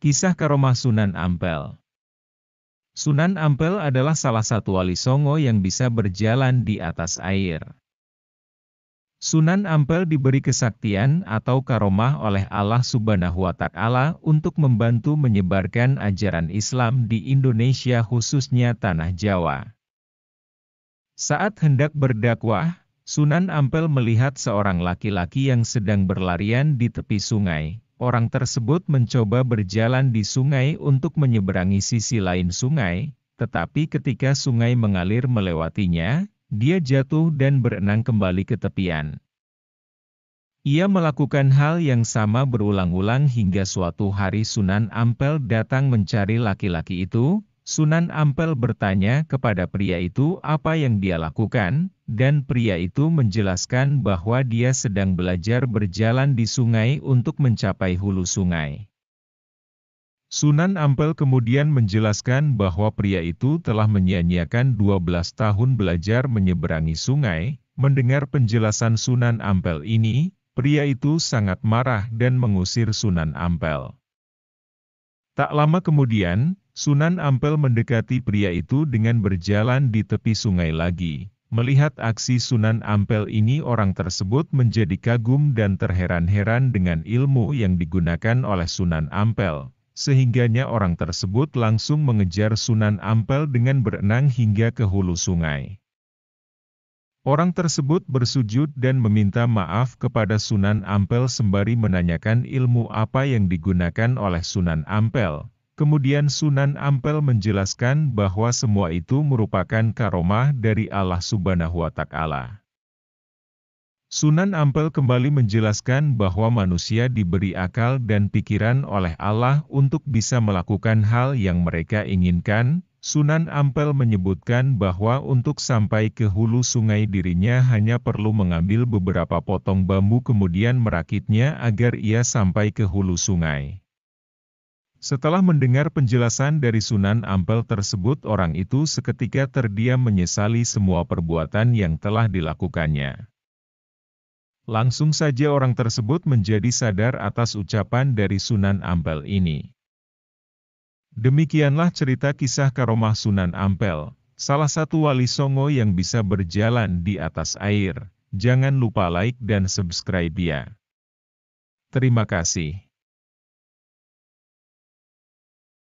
Kisah Karomah Sunan Ampel. Sunan Ampel adalah salah satu wali Songo yang bisa berjalan di atas air. Sunan Ampel diberi kesaktian atau karomah oleh Allah Subhanahu wa Ta'ala untuk membantu menyebarkan ajaran Islam di Indonesia, khususnya Tanah Jawa. Saat hendak berdakwah, Sunan Ampel melihat seorang laki-laki yang sedang berlarian di tepi sungai. Orang tersebut mencoba berjalan di sungai untuk menyeberangi sisi lain sungai, tetapi ketika sungai mengalir melewatinya, dia jatuh dan berenang kembali ke tepian. Ia melakukan hal yang sama berulang-ulang hingga suatu hari Sunan Ampel datang mencari laki-laki itu. Sunan Ampel bertanya kepada pria itu apa yang dia lakukan, dan pria itu menjelaskan bahwa dia sedang belajar berjalan di sungai untuk mencapai hulu sungai. Sunan Ampel kemudian menjelaskan bahwa pria itu telah menyia-nyiakan 12 tahun belajar menyeberangi sungai. Mendengar penjelasan Sunan Ampel ini, pria itu sangat marah dan mengusir Sunan Ampel. Tak lama kemudian, Sunan Ampel mendekati pria itu dengan berjalan di tepi sungai lagi. Melihat aksi Sunan Ampel ini, orang tersebut menjadi kagum dan terheran-heran dengan ilmu yang digunakan oleh Sunan Ampel. Sehingganya orang tersebut langsung mengejar Sunan Ampel dengan berenang hingga ke hulu sungai. Orang tersebut bersujud dan meminta maaf kepada Sunan Ampel sembari menanyakan ilmu apa yang digunakan oleh Sunan Ampel. Kemudian Sunan Ampel menjelaskan bahwa semua itu merupakan karomah dari Allah Subhanahu wa Ta'ala. Sunan Ampel kembali menjelaskan bahwa manusia diberi akal dan pikiran oleh Allah untuk bisa melakukan hal yang mereka inginkan. Sunan Ampel menyebutkan bahwa untuk sampai ke hulu sungai dirinya hanya perlu mengambil beberapa potong bambu kemudian merakitnya agar ia sampai ke hulu sungai. Setelah mendengar penjelasan dari Sunan Ampel tersebut, orang itu seketika terdiam menyesali semua perbuatan yang telah dilakukannya. Langsung saja orang tersebut menjadi sadar atas ucapan dari Sunan Ampel ini. Demikianlah cerita kisah karomah Sunan Ampel, salah satu wali Songo yang bisa berjalan di atas air. Jangan lupa like dan subscribe ya. Terima kasih.